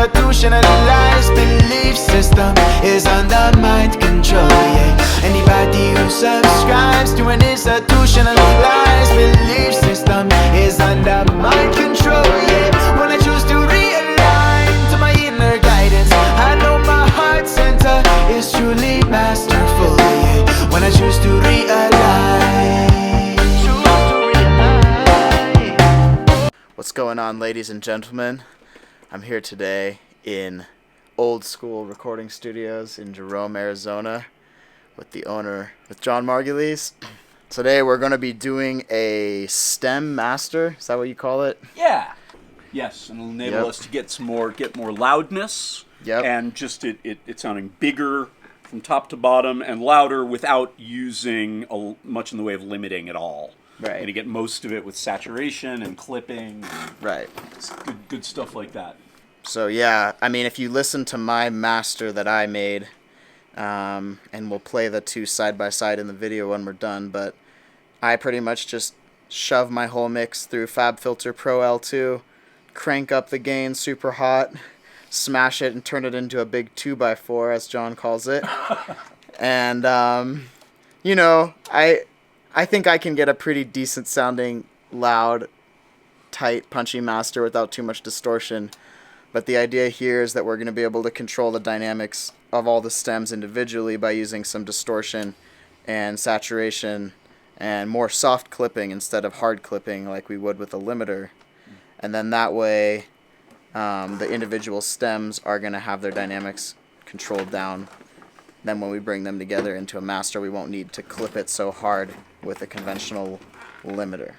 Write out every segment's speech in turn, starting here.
institutionalized belief system is under mind control, yeah. Anybody who subscribes to an institutionalized belief system is under mind control, yeah. When I choose to realign to my inner guidance, I know my heart center is truly masterful, yeah. When I choose to realign. What's going on, ladies and gentlemen? I'm here today in Old School Recording Studios in Jerome, Arizona with the owner, with John Margulies. Today we're going to be doing a stem master. Is that what you call it? Yeah. Yes, and it'll enable us to get more loudness. Yep. And just it sounding bigger from top to bottom and louder without using much in the way of limiting at all. Right. And to get most of it with saturation and clipping. Right. It's good stuff like that. So yeah, I mean, if you listen to my master that I made, and we'll play the two side by side in the video when we're done, but I pretty much just shove my whole mix through FabFilter Pro L2, crank up the gain super hot, smash it and turn it into a big 2x4 as John calls it. And you know, I think I can get a pretty decent sounding, loud, tight, punchy master without too much distortion. But the idea here is that we're going to be able to control the dynamics of all the stems individually by using some distortion and saturation and more soft clipping instead of hard clipping like we would with a limiter. And then that way the individual stems are going to have their dynamics controlled down. Then when we bring them together into a master, we won't need to clip it so hard with a conventional limiter.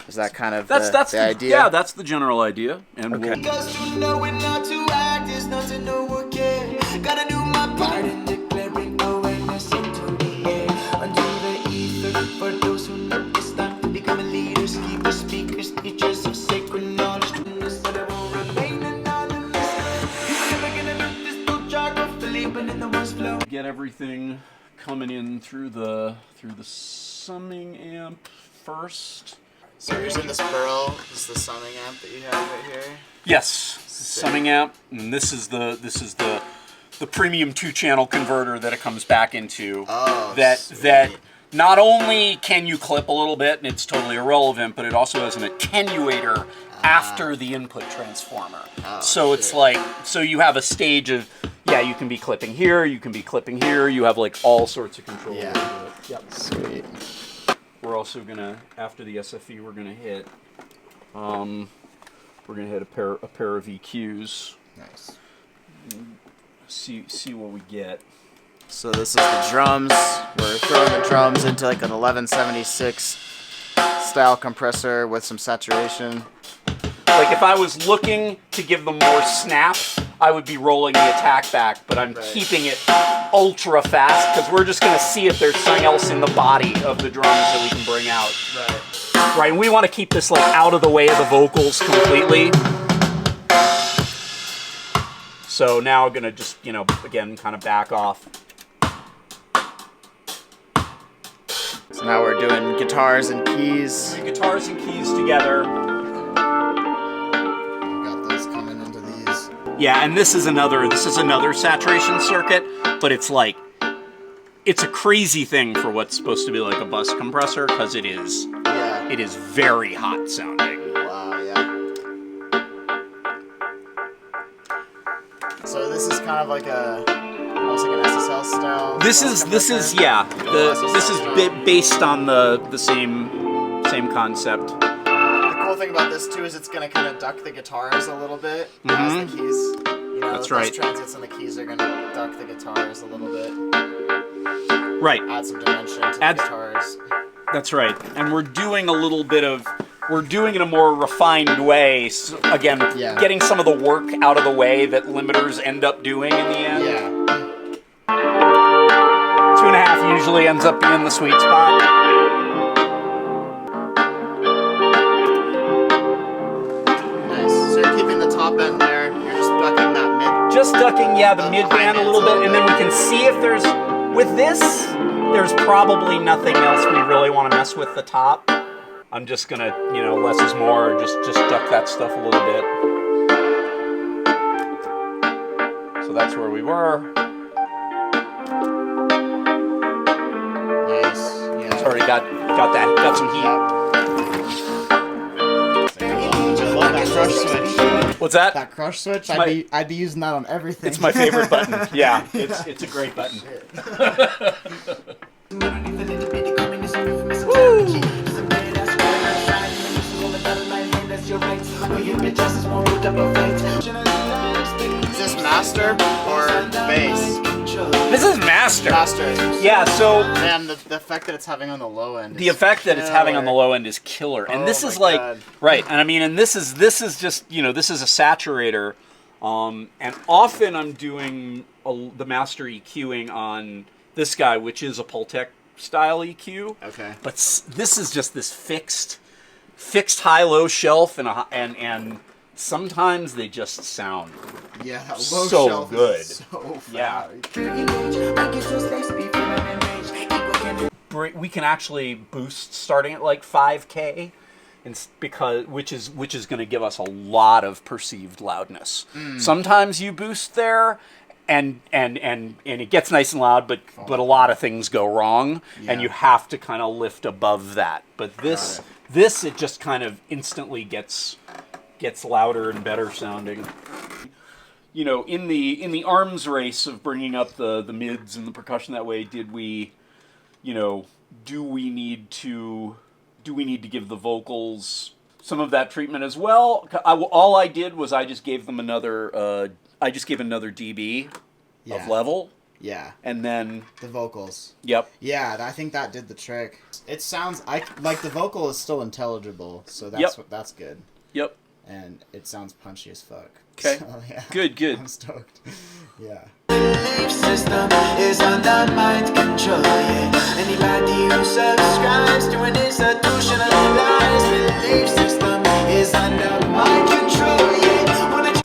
Is that kind of the idea? Yeah, that's the general idea. And okay. Because to know and not to act is not to know what care. Gotta do my part in declaring awareness into the air. Unto the ether for those who know it's time to become leaders, keepers, speakers, teachers of sacred knowledge. That I will remain anonymous. You're never gonna do this to jargon, believing in the one's flow. get everything coming in through the summing amp first. So you're using this Pearl, this is the summing amp that you have right here? Yes, summing amp, and this is the premium 2-channel converter that it comes back into. Oh, that not only can you clip a little bit and it's totally irrelevant, but it also has an attenuator after the input transformer. So it's like, so you have a stage of, yeah, you can be clipping here, you can be clipping here, you have like all sorts of control over it. Yep. Sweet. We're also gonna, after the SFE, we're gonna hit a pair of EQs. Nice. See what we get. So this is the drums. We're throwing the drums into like an 1176 style compressor with some saturation. Like if I was looking to give them more snap, I would be rolling the attack back, but I'm keeping it ultra fast because we're just going to see if there's something else in the body of the drums that we can bring out. Right, and we want to keep this like out of the way of the vocals completely. So now I'm going to just, you know, again, kind of back off. So now we're doing guitars and keys. Guitars and keys together. Yeah, and this is another saturation circuit, but it's like, it's a crazy thing for what's supposed to be like a bus compressor, because it is very hot sounding. Wow, yeah. So this is kind of like almost like an SSL style. This is based on the same concept. The cool thing about this too is it's going to kind of duck the guitars a little bit as the keys. You know, that's right. Those transits and the keys are going to duck the guitars a little bit. Right. Add some dimension to the guitars. That's right. And we're doing it in a more refined way. So again, getting some of the work out of the way that limiters end up doing in the end. Yeah. 2.5 usually ends up being the sweet spot. Nice. So you're keeping the top end there. You're just ducking that mid. Just ducking, the mid band a little bit, and then we can see if there's, with this, there's probably nothing else we really want to mess with the top. I'm just gonna, you know, less is more, just duck that stuff a little bit. So that's where we were. Nice. Yeah. It's already got some heat. I love that crush switch. What's that? That crush switch, my- I'd be using that on everything. It's my favorite button. Yeah, it's a great button. Is this master or bass? This is master. Master. Yeah, so Man, the effect that it's having on the low end. the effect that it's having on the low end is killer. And Oh this my is like God. right, and I mean, and this is just, you know, this is a saturator. And often I'm doing the master EQing on this guy, which is a Pultec style EQ. Okay. But this is just this fixed high-low shelf, and sometimes they just sound Yeah, that low so shelf good. Is so Yeah. fat. We can actually boost starting at like 5K, which is going to give us a lot of perceived loudness. Sometimes you boost there, and it gets nice and loud, but a lot of things go wrong, and you have to kind of lift above that. But this it just kind of instantly gets louder and better sounding. You know, in the arms race of bringing up the mids and the percussion that way, did we, you know, do we need to give the vocals some of that treatment as well? All I did was I just gave them another dB of level, Yeah. and then The vocals. yep. Yeah, I think that did the trick. It sounds like the vocal is still intelligible, so that's good. Yep. And it sounds punchy as fuck. Okay. So, yeah. Good. I'm stoked. Yeah. Belief system is under mind control, yeah. Anybody who subscribes to an institutionalized belief system is under mind control, yeah.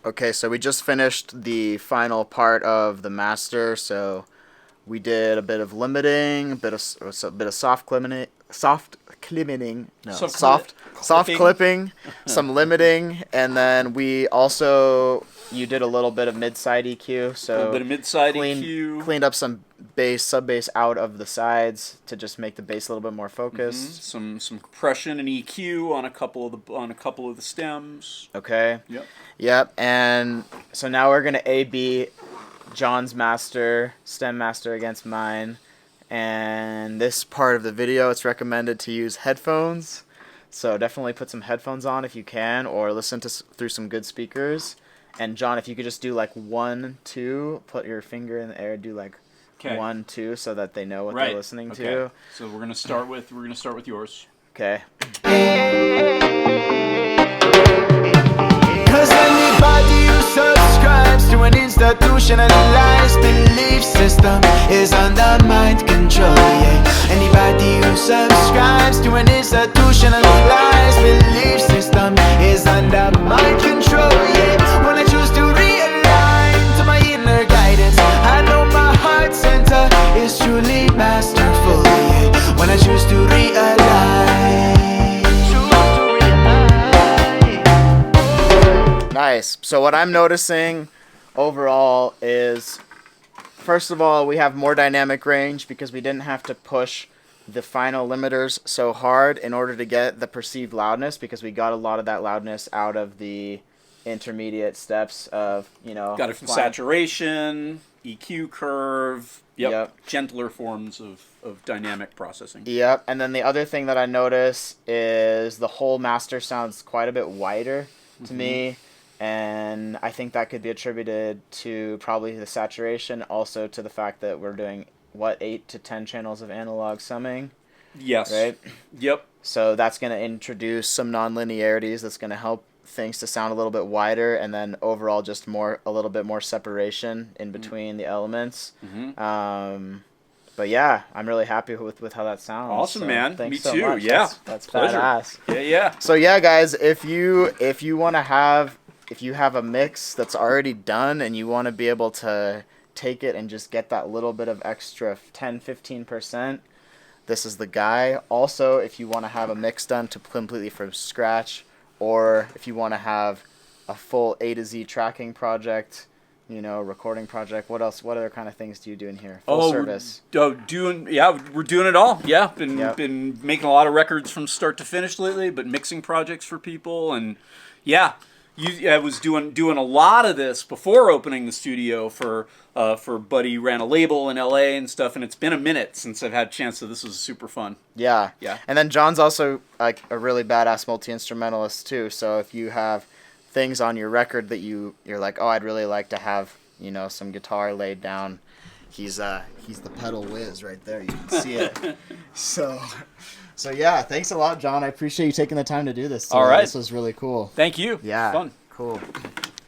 Okay, so we just finished the final part of the master. So we did a bit of limiting, a bit of soft clipping, some limiting, and then you did a little bit of mid-side EQ. So A little bit of mid-side EQ. Cleaned up some bass, sub-bass out of the sides to just make the bass a little bit more focused. Some compression and EQ on a couple of the stems. Okay. Yep. Yep, and so now we're gonna A/B John's stem master against mine, and this part of the video it's recommended to use headphones, so definitely put some headphones on if you can, or listen through some good speakers. And John, if you could just do like 1, 2, put your finger in the air, do like 1, 2, so that they know what they're listening to. So we're gonna start with yours. Okay. Cause anybody who subscribes to an institutionalized belief system is under mind control, yeah. Anybody who subscribes to an institutionalized belief system is under mind control, yeah. When I choose to realign to my inner guidance, I know my heart center is truly masterful, yeah. When I choose to realign. Nice. So what I'm noticing overall is, first of all, we have more dynamic range because we didn't have to push the final limiters so hard in order to get the perceived loudness, because we got a lot of that loudness out of the intermediate steps of, you know. Got it from saturation, EQ curve, gentler forms of dynamic processing. Yep, and then the other thing that I notice is the whole master sounds quite a bit wider to me. And I think that could be attributed to probably the saturation, also to the fact that we're doing, 8 to 10 channels of analog summing? Yes. Right? Yep. So that's going to introduce some non-linearities. That's going to help things to sound a little bit wider, and then overall just a little bit more separation in between the elements. But yeah, I'm really happy with how that sounds. Awesome, man. Thanks Me so too. much. Yeah. That's Pleasure. badass. Yeah. So yeah, guys, if you want to have, if you have a mix that's already done and you want to be able to take it and just get that little bit of extra 10-15%, this is the guy. Also, if you want to have a mix done completely from scratch, or if you want to have a full A to Z tracking project, recording project? What else? What other kind of things do you do in here? Full service. We're doing it all. Yeah, been making a lot of records from start to finish lately, but mixing projects for people, and I was doing a lot of this before opening the studio for Buddy ran a label in LA and stuff, and it's been a minute since I've had a chance, so this was super fun. Yeah. And then John's also like a really badass multi-instrumentalist too, so if you have things on your record that you're like, oh, I'd really like to have, some guitar laid down, he's the pedal whiz right there. You can see it. So yeah, thanks a lot, John. I appreciate you taking the time to do this today. All right. This was really cool. Thank you. Yeah. Fun. Cool.